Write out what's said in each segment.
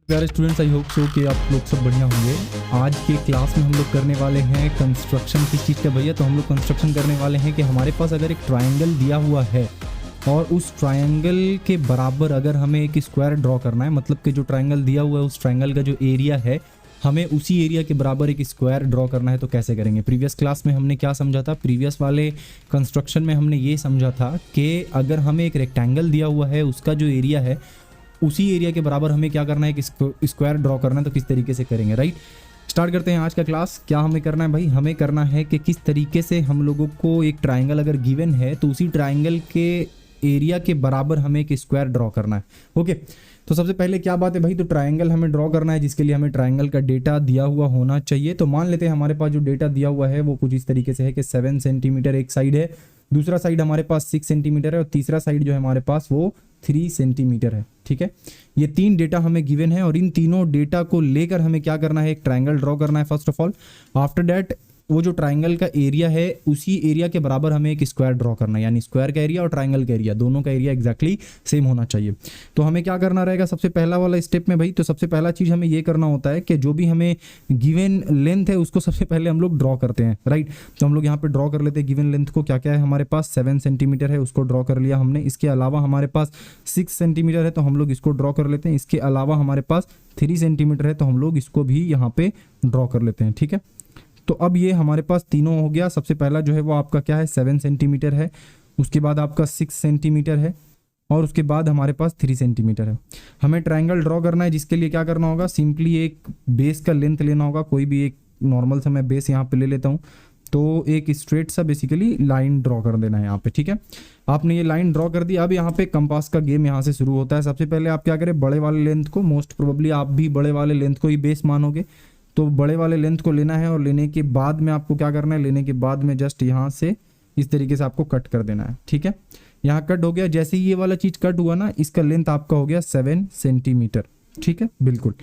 प्यारे students, I hope so कि आप लोग सब बढ़िया होंगे। आज के क्लास में हम लोग करने वाले हैं कंस्ट्रक्शन किस चीज़ का भैया। तो हम लोग कंस्ट्रक्शन करने वाले हैं कि हमारे पास अगर एक ट्रायंगल दिया हुआ है और उस ट्रायंगल के बराबर अगर हमें एक स्क्वायर ड्रॉ करना है, मतलब कि जो ट्रायंगल दिया हुआ है उस ट्रायंगल का जो एरिया है हमें उसी एरिया के बराबर एक स्क्वायर ड्रॉ करना है, तो कैसे करेंगे। प्रीवियस क्लास में हमने क्या समझा था, प्रीवियस वाले कंस्ट्रक्शन में हमने ये समझा था कि अगर हमें एक रेक्टेंगल दिया हुआ है उसका जो एरिया है उसी एरिया के बराबर हमें क्या करना है, कि स्क्वायर ड्रॉ करना है, तो किस तरीके से करेंगे। राइट, स्टार्ट करते हैं आज का क्लास। क्या हमें करना है भाई, हमें करना है कि किस तरीके से हम लोगों को एक ट्रायंगल अगर गिवन है तो उसी ट्रायंगल के एरिया के बराबर हमें एक स्क्वायर ड्रॉ करना है। ओके, तो सबसे पहले क्या बात है भाई, तो ट्रायंगल हमें ड्रॉ करना है जिसके लिए हमें ट्रायंगल का डेटा दिया हुआ होना चाहिए। तो मान लेते हैं हमारे पास जो डेटा दिया हुआ है वो कुछ इस तरीके से है कि 7 सेंटीमीटर एक साइड है, दूसरा साइड हमारे पास 6 सेंटीमीटर है और तीसरा साइड जो है हमारे पास वो 3 सेंटीमीटर है। ठीक है, ये तीन डेटा हमें गिवन है और इन तीनों डेटा को लेकर हमें क्या करना है, एक ट्रायंगल ड्रॉ करना है first of all. After that वो जो ट्रायंगल का एरिया है उसी एरिया के बराबर हमें एक स्क्वायर ड्रॉ करना है, यानी स्क्वायर का एरिया और ट्रायंगल का एरिया दोनों का एरिया एग्जैक्टली सेम होना चाहिए। तो हमें क्या करना रहेगा सबसे पहला वाला स्टेप में भाई, तो सबसे पहला चीज हमें ये करना होता है कि जो भी हमें गिवन लेंथ है उसको सबसे पहले हम लोग ड्रॉ करते हैं। राइट, तो हम लोग यहाँ पे ड्रॉ कर लेते हैं गिवन लेंथ को। क्या क्या है हमारे पास, 7 सेंटीमीटर है, उसको ड्रॉ कर लिया हमने। इसके अलावा हमारे पास 6 सेंटीमीटर है तो हम लोग इसको ड्रॉ कर लेते हैं। इसके अलावा हमारे पास 3 सेंटीमीटर है तो हम लोग इसको भी यहाँ पे ड्रॉ कर लेते हैं। ठीक है, तो अब ये हमारे पास तीनों हो गया। सबसे पहला जो है वो आपका क्या है, 7 सेंटीमीटर है, उसके बाद आपका 6 सेंटीमीटर है और उसके बाद हमारे पास 3 सेंटीमीटर है। हमें ट्रायंगल ड्रॉ करना है जिसके लिए क्या करना होगा, सिंपली एक बेस का लेंथ लेना होगा। कोई भी एक नॉर्मल सा मैं बेस यहाँ पे ले लेता हूँ, तो एक स्ट्रेट सा बेसिकली लाइन ड्रॉ कर देना है यहाँ पे। ठीक है, आपने ये लाइन ड्रॉ कर दी। अब यहाँ पे कंपास का गेम यहाँ से शुरू होता है। सबसे पहले आप क्या करें, बड़े वाले लेंथ को, मोस्ट प्रोबेबली आप भी बड़े वाले लेंथ को ही बेस मानोगे, तो बड़े वाले लेंथ को लेना है और लेने के बाद में आपको क्या करना है, लेने के बाद में जस्ट यहाँ से इस तरीके से आपको कट कर देना है। ठीक है, यहाँ कट हो गया। जैसे ही ये वाला चीज कट हुआ ना, इसका लेंथ आपका हो गया 7 सेंटीमीटर। ठीक है, बिल्कुल।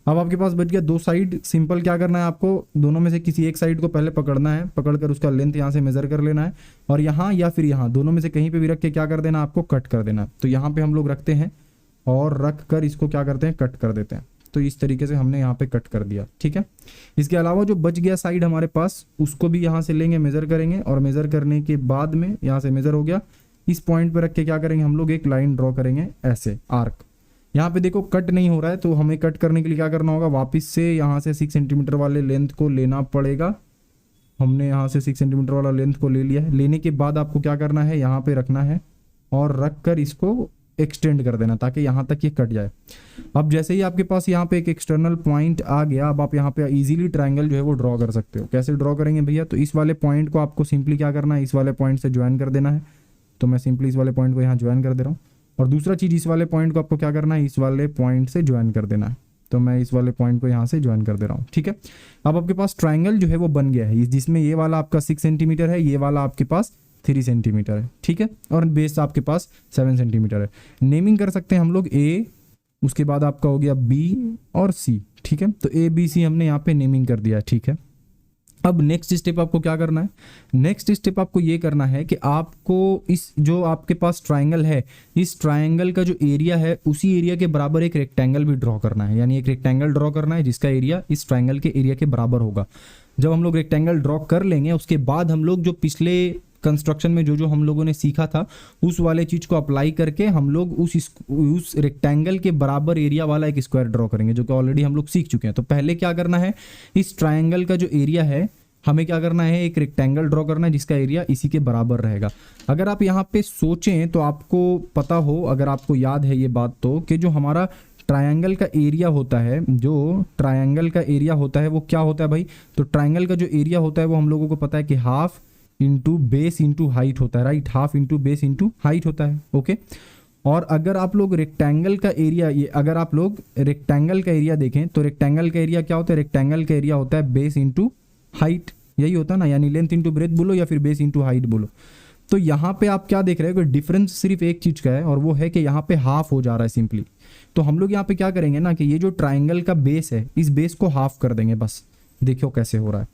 अब आपके पास बच गया दो साइड। सिंपल क्या करना है, आपको दोनों में से किसी एक साइड को पहले पकड़ना है, पकड़कर उसका लेंथ यहाँ से मेजर कर लेना है और यहाँ या फिर यहाँ दोनों में से कहीं पे भी रख के क्या कर देना, आपको कट कर देना। तो यहाँ पे हम लोग रखते हैं और रख कर इसको क्या करते हैं, कट कर देते हैं। तो इस तरीके से हमने यहाँ पे कट कर दिया। ठीक है, इसके अलावा जो बच गया साइड हमारे पास उसको भी यहाँ से लेंगे, मेजर करेंगे और मेजर करने के बाद में यहाँ से मेजर हो गया, इस पॉइंट पे रख के क्या करेंगे, हम लोग एक लाइन ड्रॉ करेंगे ऐसे आर्क। यहाँ पे देखो कट नहीं हो रहा है तो हमें कट करने के लिए क्या करना होगा, वापिस से यहाँ से 6 सेंटीमीटर वाले लेंथ को लेना पड़ेगा। हमने यहाँ से 6 सेंटीमीटर वाला लेंथ को ले लिया है। लेने के बाद आपको क्या करना है, यहाँ पे रखना है और रख कर इसको एक्सटेंड कर देना ताकि यहाँ तक ये कट जाए। अब जैसे ही आपके पास यहाँ पे एक एक्सटर्नल पॉइंट आ गया, अब आप यहाँ पे इजीली ट्रायंगल जो है वो ड्रॉ कर सकते हो। कैसे ड्रॉ करेंगे भैया, तो इस वाले पॉइंट को आपको सिंपली क्या करना है, इस वाले पॉइंट से ज्वाइन कर देना है। तो मैं सिंपली इस वाले पॉइंट को यहाँ ज्वाइन कर दे रहा हूँ और दूसरा चीज इस वाले पॉइंट को आपको क्या करना है, इस वाले पॉइंट से ज्वाइन कर देना है। तो मैं इस वाले पॉइंट को यहाँ से ज्वाइन कर दे रहा हूँ। ठीक है, अब आपके पास ट्रायंगल जो है वो बन गया है, जिसमें ये वाला आपका 6 सेंटीमीटर है, ये वाला आपके पास 3 सेंटीमीटर है। ठीक है, और बेस आपके पास 7 सेंटीमीटर है। नेमिंग कर सकते हैं हम लोग ए, उसके बाद आपका हो गया बी और सी। ठीक है, तो ए बी सी हमने यहाँ पे नेमिंग कर दिया। ठीक है, अब नेक्स्ट स्टेप आपको क्या करना है, नेक्स्ट स्टेप आपको ये करना है कि आपको इस जो आपके पास ट्रायंगल है, इस ट्रायंगल का जो एरिया है उसी एरिया के बराबर एक रेक्टेंगल भी ड्रॉ करना है। यानी एक रेक्टेंगल ड्रॉ करना है जिसका एरिया इस ट्रायंगल के एरिया के बराबर होगा। जब हम लोग रेक्टेंगल ड्रॉ कर लेंगे उसके बाद हम लोग जो पिछले कंस्ट्रक्शन में जो हम लोगों ने सीखा था उस वाले चीज को अप्लाई करके हम लोग उस रेक्टेंगल के बराबर एरिया वाला एक स्क्वायर ड्रॉ करेंगे, जो कि ऑलरेडी हम लोग सीख चुके हैं। तो पहले क्या करना है, इस ट्रायंगल का जो एरिया है हमें क्या करना है, एक रेक्टेंगल ड्रॉ करना है जिसका एरिया इसी के बराबर रहेगा। अगर आप यहाँ पे सोचें तो आपको पता हो, अगर आपको याद है ये बात, तो कि जो हमारा ट्रायंगल का एरिया होता है, जो ट्रायंगल का एरिया होता है वो क्या होता है भाई, तो ट्रायंगल का जो एरिया होता है वो हम लोगों को पता है कि half into base into height होता है। Right, half into base into height होता है। ओके, और अगर आप लोग रेक्टेंगल का एरिया, ये अगर आप लोग रेक्टेंगल का एरिया देखें तो रेक्टेंगल का एरिया क्या होता है, रेक्टेंगल का एरिया होता है बेस इंटू हाइट, यही होता है ना, यानी लेंथ इंटू ब्रेथ बोलो या फिर बेस इंटू हाइट बोलो। तो यहाँ पे आप क्या देख रहे हो कि डिफरेंस सिर्फ एक चीज का है और वो है कि यहाँ पे हाफ हो जा रहा है सिंपली। तो हम लोग यहाँ पे क्या करेंगे ना, कि ये जो ट्राइंगल का बेस है इस बेस को हाफ कर देंगे। बस देखियो कैसे हो रहा है।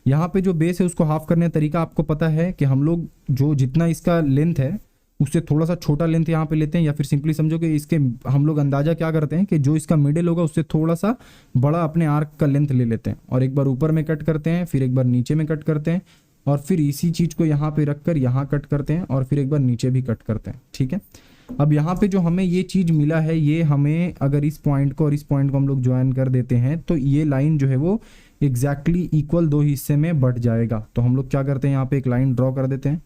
यहाँ पे जो बेस है उसको हाफ करने का तरीका आपको पता है कि हम लोग जो जितना इसका लेंथ है उससे थोड़ा सा छोटा लेंथ यहाँ पे लेते हैं, या फिर सिंपली समझो कि इसके हम लोग अंदाजा क्या करते हैं कि जो इसका मिडिल होगा उससे थोड़ा सा बड़ा अपने आर्क का लेंथ ले लेते हैं, और एक बार ऊपर में कट करते हैं, फिर एक बार नीचे में कट करते हैं, और फिर इसी चीज़ को यहाँ पे रख कर यहाँ कट करते हैं, और फिर एक बार नीचे भी कट करते हैं। ठीक है, अब यहाँ पे जो हमें ये चीज़ मिला है, ये हमें अगर इस पॉइंट को और इस पॉइंट को हम लोग ज्वाइन कर देते हैं तो ये लाइन जो है वो एग्जैक्टली इक्वल 2 हिस्से में बट जाएगा। तो हम लोग क्या करते हैं, यहाँ पे एक लाइन ड्रॉ कर देते हैं।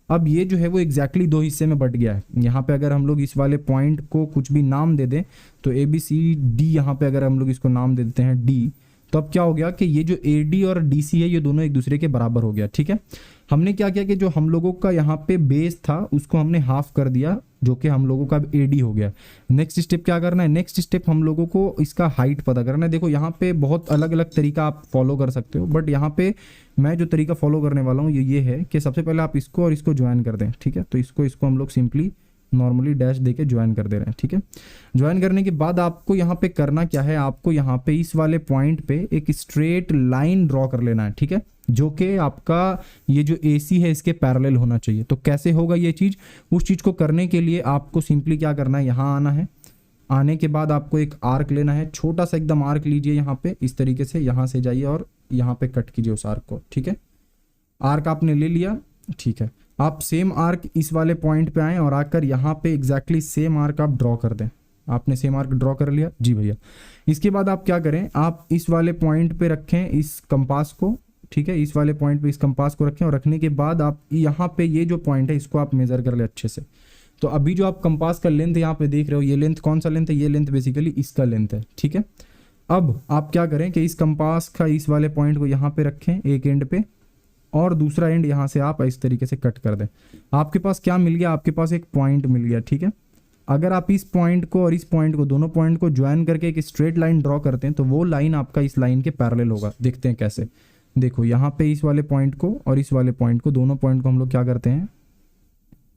अब ये जो है वो एग्जैक्टली 2 हिस्से में बट गया है। यहाँ पे अगर हम लोग इस वाले पॉइंट को कुछ भी नाम दे दें, तो ABCD यहाँ पे अगर हम लोग इसको नाम दे देते हैं D, तो अब क्या हो गया कि ये जो AD और DC है ये दोनों एक दूसरे के बराबर हो गया। ठीक है, हमने क्या किया कि जो हम लोगों का यहाँ पे बेस था उसको हमने हाफ कर दिया, जो कि हम लोगों का AD हो गया। नेक्स्ट स्टेप क्या करना है, नेक्स्ट स्टेप हम लोगों को इसका हाइट पता करना है। देखो यहाँ पे बहुत अलग अलग तरीका आप फॉलो कर सकते हो, बट यहाँ पे मैं जो तरीका फॉलो करने वाला हूँ ये है कि सबसे पहले आप इसको और इसको ज्वाइन कर दें। ठीक है, तो इसको हम लोग सिंपली नॉर्मली डैश देके ज्वाइन कर दे रहे हैं। ठीक है, ज्वाइन करने के बाद आपको यहाँ पे करना क्या है, आपको यहाँ पे इस वाले पॉइंट पे एक स्ट्रेट लाइन ड्रॉ कर लेना है। ठीक है, जो कि आपका ये जो AC है इसके पैरेलल होना चाहिए। तो कैसे होगा ये चीज़, उस चीज़ को करने के लिए आपको सिंपली क्या करना है, यहाँ आना है। आने के बाद आपको एक आर्क लेना है, छोटा सा एकदम आर्क लीजिए यहाँ पे, इस तरीके से यहाँ से जाइए और यहाँ पे कट कीजिए उस आर्क को। ठीक है, आर्क आपने ले लिया। ठीक है, आप सेम आर्क इस वाले पॉइंट पे आएँ और आकर यहाँ पे एग्जैक्टली सेम आर्क आप ड्रॉ कर दें। आपने सेम आर्क ड्रॉ कर लिया जी भैया। इसके बाद आप क्या करें, आप इस वाले पॉइंट पे रखें इस कंपास को। ठीक है, इस वाले पॉइंट पे इस कंपास को रखें, और रखने के बाद आप यहाँ पे ये जो पॉइंट है इसको आप मेजर कर ले अच्छे से। तो अभी जो आप कंपास का लेंथ यहाँ पे देख रहे हो, ये लेंथ कौन सा लेंथ है, ये लेंथ बेसिकली इसका लेंथ है। ठीक है, अब आप क्या करें कि इस कंपास का इस वाले पॉइंट को यहाँ पे रखें एक एंड पे, और दूसरा एंड यहाँ से आप इस तरीके से कट कर दें। आपके पास क्या मिल गया, आपके पास एक पॉइंट मिल गया। ठीक है, अगर आप इस पॉइंट को और इस पॉइंट को, दोनों पॉइंट को ज्वाइन करके एक स्ट्रेट लाइन ड्रॉ करते हैं तो वो लाइन आपका इस लाइन के पैरेलल होगा। देखते हैं कैसे। देखो यहाँ पे इस वाले पॉइंट को और इस वाले पॉइंट को, दोनों पॉइंट को हम लोग क्या करते हैं,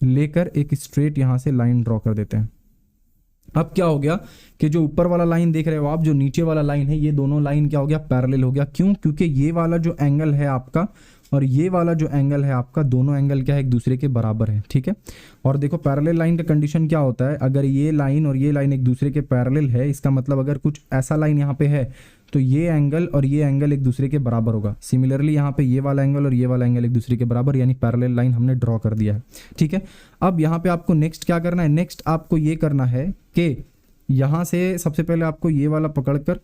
लेकर एक स्ट्रेट यहाँ से लाइन ड्रॉ कर देते हैं। अब क्या हो गया कि जो ऊपर वाला लाइन देख रहे हो आप, जो नीचे वाला लाइन है, ये दोनों लाइन क्या हो गया, पैरेलल हो गया। क्यों, क्योंकि ये वाला जो एंगल है आपका और ये वाला जो एंगल है आपका, दोनों एंगल क्या है, एक दूसरे के बराबर है। ठीक है, और देखो पैरेलल लाइन का कंडीशन क्या होता है, अगर ये लाइन और ये लाइन एक दूसरे के पैरेलल है, इसका मतलब अगर कुछ ऐसा लाइन यहाँ पे है तो ये एंगल और ये एंगल एक दूसरे के बराबर होगा। सिमिलरली यहाँ पे ये वाला एंगल और ये वाला एंगल एक दूसरे के बराबर, यानी पैरेलल लाइन हमने ड्रॉ कर दिया है। ठीक है, अब यहाँ पे आपको नेक्स्ट क्या करना है, नेक्स्ट आपको ये करना है कि यहाँ से सबसे पहले आपको ये वाला पकड़कर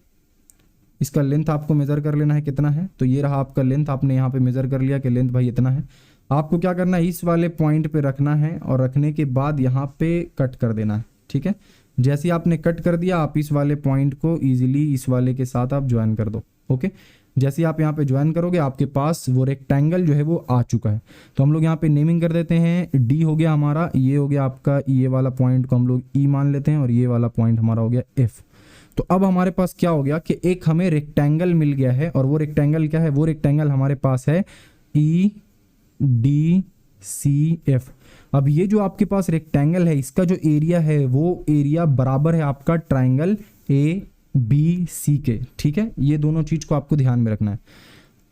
इसका लेंथ आपको मेजर कर लेना है कितना है। तो ये रहा आपका लेंथ, आपने यहाँ पे मेजर कर लिया कि लेंथ भाई इतना है। आपको क्या करना है, इस वाले पॉइंट पे रखना है, और रखने के बाद यहाँ पे कट कर देना है। ठीक है, जैसे आपने कट कर दिया, आप इस वाले पॉइंट को इजीली इस वाले के साथ आप ज्वाइन कर दो। ओके, जैसे आप यहाँ पे ज्वाइन करोगे आपके पास वो रेक्टेंगल जो है वो आ चुका है। तो हम लोग यहाँ पे नेमिंग कर देते हैं, D हो गया हमारा, ये हो गया आपका, ये वाला पॉइंट को हम लोग E मान लेते हैं, और ये वाला पॉइंट हमारा हो गया F। तो अब हमारे पास क्या हो गया कि एक हमें रेक्टेंगल मिल गया है, और वो रेक्टेंगल क्या है, वो रेक्टेंगल हमारे पास है EDCF। अब ये जो आपके पास रेक्टेंगल है, इसका जो एरिया है वो एरिया बराबर है आपका ट्राइंगल ABC के। ठीक है, ये दोनों चीज को आपको ध्यान में रखना है।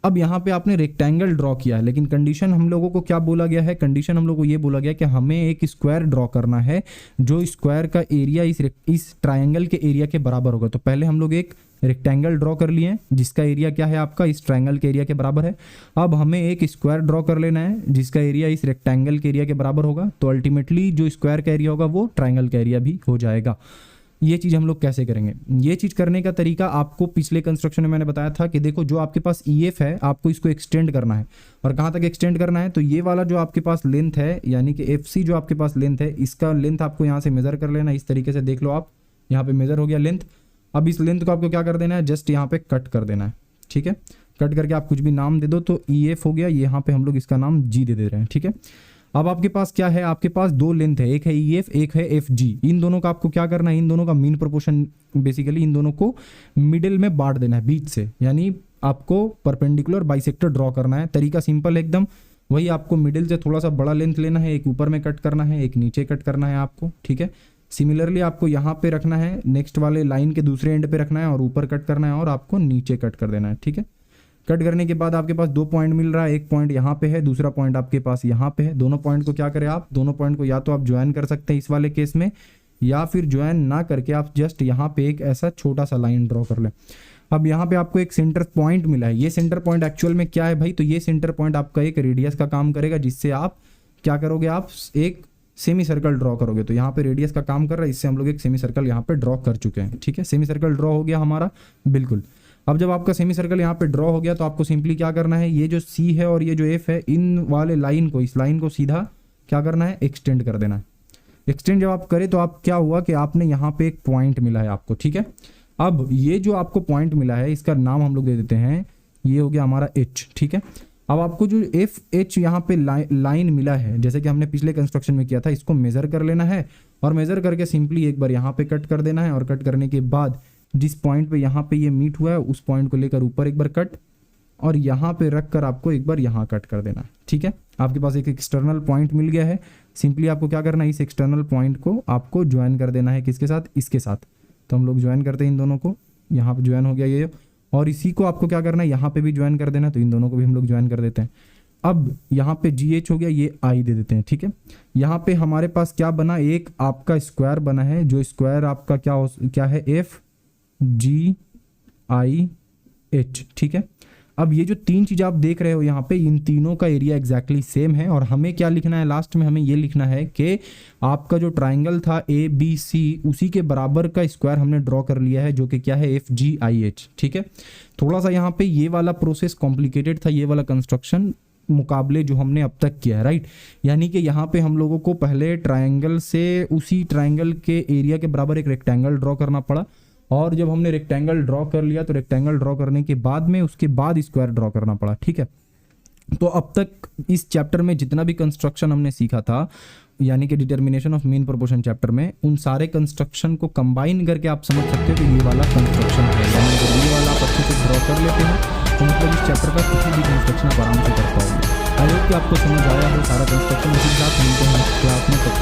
अब यहाँ पे आपने रेक्टेंगल ड्रॉ किया है, लेकिन कंडीशन हम लोगों को क्या बोला गया है, कंडीशन हम लोगों को ये बोला गया कि हमें एक स्क्वायर ड्रॉ करना है जो स्क्वायर का एरिया इस ट्रायंगल के एरिया के बराबर होगा। तो पहले हम लोग एक रेक्टेंगल ड्रॉ कर लिए जिसका एरिया क्या है आपका, इस ट्रायंगल के एरिया के बराबर है। अब हमें एक स्क्वायर ड्रॉ कर लेना है जिसका एरिया इस रेक्टेंगल के एरिया के बराबर होगा। तो अल्टीमेटली जो स्क्वायर का एरिया होगा वो ट्रायंगल का एरिया भी हो जाएगा। ये चीज़ हम लोग कैसे करेंगे, ये चीज़ करने का तरीका आपको पिछले कंस्ट्रक्शन में मैंने बताया था कि देखो जो आपके पास EF है आपको इसको एक्सटेंड करना है। और कहाँ तक एक्सटेंड करना है, तो ये वाला जो आपके पास लेंथ है यानी कि FC जो आपके पास लेंथ है, इसका लेंथ आपको यहाँ से मेजर कर लेना। इस तरीके से देख लो आप, यहाँ पे मेजर हो गया लेंथ। अब इस लेंथ को आपको क्या कर देना है, जस्ट यहाँ पे कट कर देना है। ठीक है, कट करके आप कुछ भी नाम दे दो, तो EF हो गया, यहाँ पे हम लोग इसका नाम G दे रहे हैं। ठीक है, अब आपके पास क्या है, आपके पास दो लेंथ है, एक है EF एक है FG। इन दोनों का आपको क्या करना है, इन दोनों का मीन प्रोपोर्शन बेसिकली इन दोनों को मिडिल में बांट देना है बीच से, यानी आपको परपेंडिकुलर बाइसेक्टर ड्रॉ करना है। तरीका सिंपल है एकदम, वही आपको मिडिल से थोड़ा सा बड़ा लेंथ लेना है, एक ऊपर में कट करना है, एक नीचे कट करना है आपको। ठीक है, सिमिलरली आपको यहाँ पे रखना है, नेक्स्ट वाले लाइन के दूसरे एंड पे रखना है और ऊपर कट करना है और आपको नीचे कट कर देना है। ठीक है, कट करने के बाद आपके पास 2 पॉइंट मिल रहा है, एक पॉइंट यहाँ पे है, दूसरा पॉइंट आपके पास यहाँ पे है। दोनों पॉइंट को क्या करें आप, दोनों पॉइंट को या तो आप ज्वाइन कर सकते हैं इस वाले केस में, या फिर ज्वाइन ना करके आप जस्ट यहाँ पे एक ऐसा छोटा सा लाइन ड्रॉ कर लें। अब यहाँ पे आपको एक सेंटर पॉइंट मिला है, ये सेंटर पॉइंट एक्चुअल में क्या है भाई, तो ये सेंटर पॉइंट आपका एक रेडियस का काम करेगा, जिससे आप क्या करोगे, आप एक सेमी सर्कल ड्रॉ करोगे। तो यहाँ पे रेडियस का काम कर रहा है, इससे हम लोग एक सेमी सर्कल यहाँ पे ड्रॉ कर चुके हैं। ठीक है, सेमी सर्कल ड्रॉ हो गया हमारा, बिल्कुल। अब जब आपका सेमी सर्कल यहाँ पे ड्रॉ हो गया तो आपको सिंपली क्या करना है, ये जो सी है और ये जो एफ है, इन वाले लाइन को, इस लाइन को सीधा क्या करना है, एक्सटेंड कर देना है। एक्सटेंड जब आप करें तो आप क्या हुआ कि आपने यहाँ पे एक पॉइंट मिला है आपको। ठीक है, अब ये जो आपको पॉइंट मिला है इसका नाम हम लोग दे देते हैं, ये हो गया हमारा एच। ठीक है, अब आपको जो एफ एच यहाँ पे लाइन मिला है, जैसे कि हमने पिछले कंस्ट्रक्शन में किया था, इसको मेजर कर लेना है और मेजर करके सिंपली एक बार यहाँ पे कट कर देना है। और कट करने के बाद जिस पॉइंट पे यहाँ पे ये मीट हुआ है उस पॉइंट को लेकर ऊपर एक बार कट, और यहाँ पे रख कर आपको एक बार यहाँ कट कर देना है। ठीक है, आपके पास एक एक्सटर्नल पॉइंट मिल गया है। सिंपली आपको क्या करना है, इस एक्सटर्नल पॉइंट को आपको ज्वाइन कर देना है, किसके साथ, इसके साथ। तो हम लोग ज्वाइन करते हैं इन दोनों को, यहाँ पे ज्वाइन हो गया ये, और इसी को आपको क्या करना है, यहाँ पे भी ज्वाइन कर देना है। तो इन दोनों को भी हम लोग ज्वाइन कर देते हैं। अब यहाँ पे जी एच हो गया, ये आई दे देते हैं। ठीक है, यहाँ पे हमारे पास क्या बना, एक आपका स्क्वायर बना है, जो स्क्वायर आपका क्या है, एफ जी आई एच। ठीक है, अब ये जो तीन चीज आप देख रहे हो यहाँ पे, इन तीनों का एरिया एग्जैक्टली सेम है। और हमें क्या लिखना है, लास्ट में हमें ये लिखना है कि आपका जो ट्राइंगल था ए बी सी, उसी के बराबर का स्क्वायर हमने ड्रॉ कर लिया है, जो कि क्या है, एफ जी आई एच। ठीक है, थोड़ा सा यहाँ पे ये वाला प्रोसेस कॉम्प्लिकेटेड था, ये वाला कंस्ट्रक्शन मुकाबले जो हमने अब तक किया है, राइट। यानी कि यहाँ पे हम लोगों को पहले ट्राइंगल से उसी ट्राइंगल के एरिया के बराबर एक रेक्टेंगल ड्रॉ करना पड़ा, और जब हमने रेक्टेंगल ड्रॉ कर लिया तो रेक्टेंगल ड्रॉ करने के बाद में उसके बाद स्क्वायर ड्रॉ करना पड़ा। ठीक है, तो अब तक इस चैप्टर में जितना भी कंस्ट्रक्शन हमने सीखा था, यानी कि determination of mean proportion chapter में, उन सारे कंस्ट्रक्शन को कंबाइन करके आप समझ सकते हो कि ये वाला कंस्ट्रक्शन है। यानी अगर ये वाला आप अच्छे से ड्रॉ कर लेते हैं तो मतलब इस चैप्टर का किसी भी कंस्ट्रक्शन आप आराम से कर पाओगे। आई होप कि आपको समझ आया हो सारा कंस्ट्रक्शन। इसी के साथ मिलते हैं नेक्स्ट क्लास में, तब तक